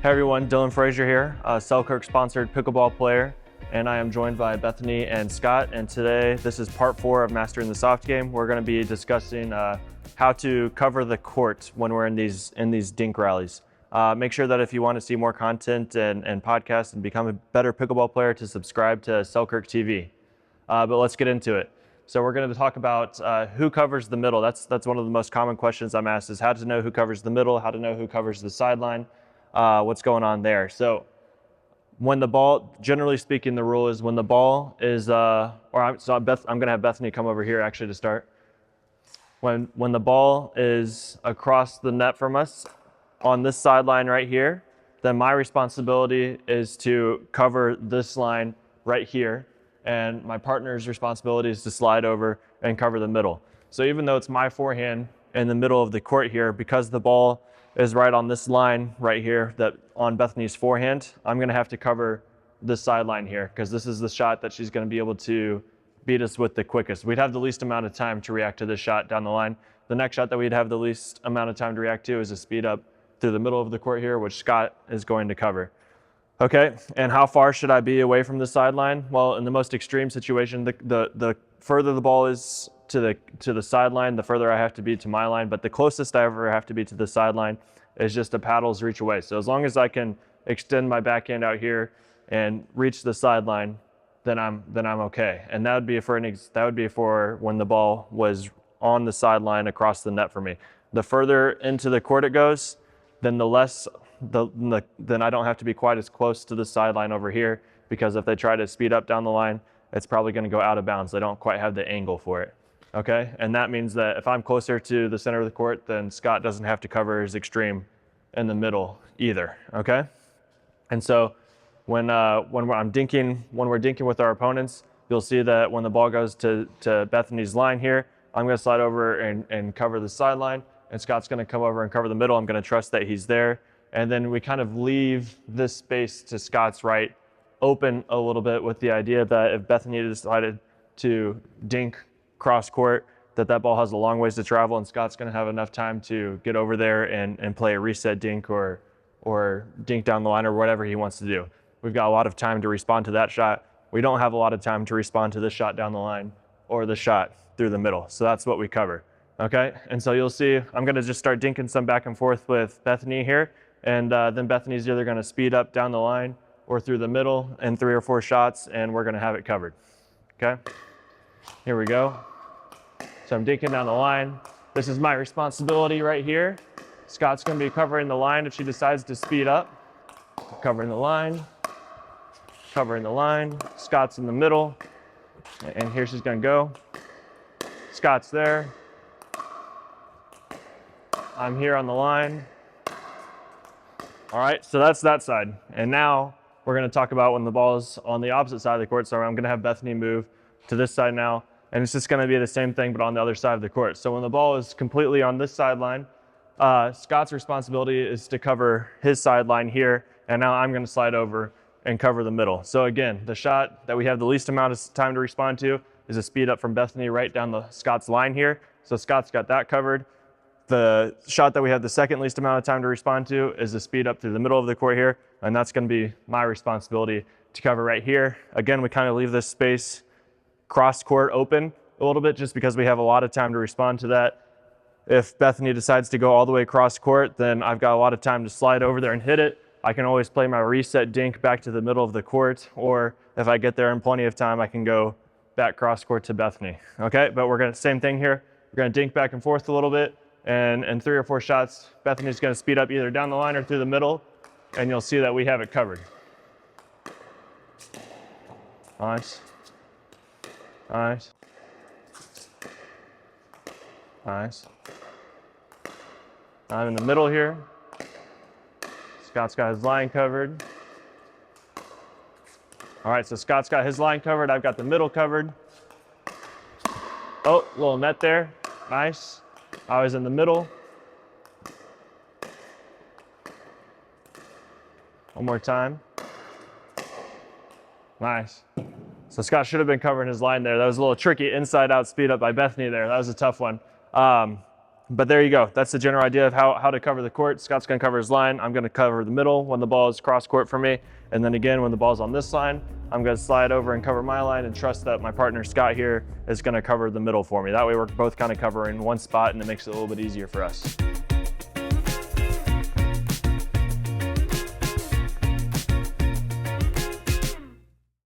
Hey everyone, Dylan Frazier here, a Selkirk sponsored pickleball player, and I am joined by Bethany and Scott, and today this is part 4 of Mastering the Soft Game. We're going to be discussing how to cover the court when we're in these dink rallies. Make sure that if you want to see more content and podcasts and become a better pickleball player, to subscribe to Selkirk TV. But let's get into it. So we're going to talk about who covers the middle. That's one of the most common questions I'm asked, is how to know who covers the middle, how to know who covers the sideline. What's going on there. So when the ball, generally speaking, the rule is when the ball is, I'm going to have Bethany come over here actually to start. When the ball is across the net from us on this sideline right here, then my responsibility is to cover this line right here, and my partner's responsibility is to slide over and cover the middle. So even though it's my forehand in the middle of the court here, because the ball is right on this line right here, that on Bethany's forehand, I'm going to have to cover this sideline here, because this is the shot that she's going to be able to beat us with the quickest. We'd have the least amount of time to react to this shot down the line. The next shot that we'd have the least amount of time to react to is a speed up through the middle of the court here, which Scott is going to cover. Okay, and how far should I be away from the sideline? Well, in the most extreme situation, the further the ball is to the sideline, the further I have to be to my line, but the closest I ever have to be to the sideline is just a paddle's reach away. So as long as I can extend my backhand out here and reach the sideline, then I'm okay. And that would be for when the ball was on the sideline across the net for me. The further into the court it goes, then then I don't have to be quite as close to the sideline over here, because if they try to speed up down the line, it's probably going to go out of bounds. They don't quite have the angle for it. Okay, and that means that if I'm closer to the center of the court, then Scott doesn't have to cover his extreme in the middle either. Okay, and so when we're dinking with our opponents, you'll see that when the ball goes to Bethany's line here, I'm going to slide over and cover the sideline, and Scott's going to come over and cover the middle. I'm going to trust that he's there, and then we kind of leave this space to Scott's right open a little bit, with the idea that if Bethany decided to dink cross court, that ball has a long ways to travel, and Scott's going to have enough time to get over there and play a reset dink or dink down the line or whatever he wants to do. We've got a lot of time to respond to that shot. We don't have a lot of time to respond to this shot down the line or the shot through the middle. So that's what we cover. Okay, and so you'll see I'm going to just start dinking some back and forth with Bethany here, and then Bethany's either going to speed up down the line or through the middle in 3 or 4 shots, and we're going to have it covered. Okay, here we go. So I'm dinking down the line. This is my responsibility right here. Scott's going to be covering the line if she decides to speed up. Covering the line. Scott's in the middle, and here she's going to go. Scott's there. I'm here on the line. All right, so that's that side. And now we're going to talk about when the ball is on the opposite side of the court. So I'm going to have Bethany move to this side now, and it's just going to be the same thing, but on the other side of the court. So when the ball is completely on this sideline, Scott's responsibility is to cover his sideline here, and now I'm going to slide over and cover the middle. So again, the shot that we have the least amount of time to respond to is a speed up from Bethany right down the Scott's line here. So Scott's got that covered. The shot that we have the second least amount of time to respond to is a speed up through the middle of the court here, and that's going to be my responsibility to cover right here. Again, we kind of leave this space cross court open a little bit, just because we have a lot of time to respond to that. If Bethany decides to go all the way cross court, then I've got a lot of time to slide over there and hit it. I can always play my reset dink back to the middle of the court, or if I get there in plenty of time, I can go back cross court to Bethany. Okay, but we're going to, same thing here. We're going to dink back and forth a little bit, and in 3 or 4 shots, Bethany's going to speed up either down the line or through the middle, and you'll see that we have it covered. Nice. Nice. Nice. I'm in the middle here. Scott's got his line covered. All right, so Scott's got his line covered. I've got the middle covered. Oh, little net there. Nice. I was in the middle. One more time. Nice. So Scott should have been covering his line there. That was a little tricky inside out speed up by Bethany there. That was a tough one. But there you go. That's the general idea of how to cover the court. Scott's gonna cover his line. I'm gonna cover the middle when the ball is cross court for me. And then again, when the ball's on this line, I'm gonna slide over and cover my line and trust that my partner Scott here is gonna cover the middle for me. That way we're both kind of covering one spot and it makes it a little bit easier for us.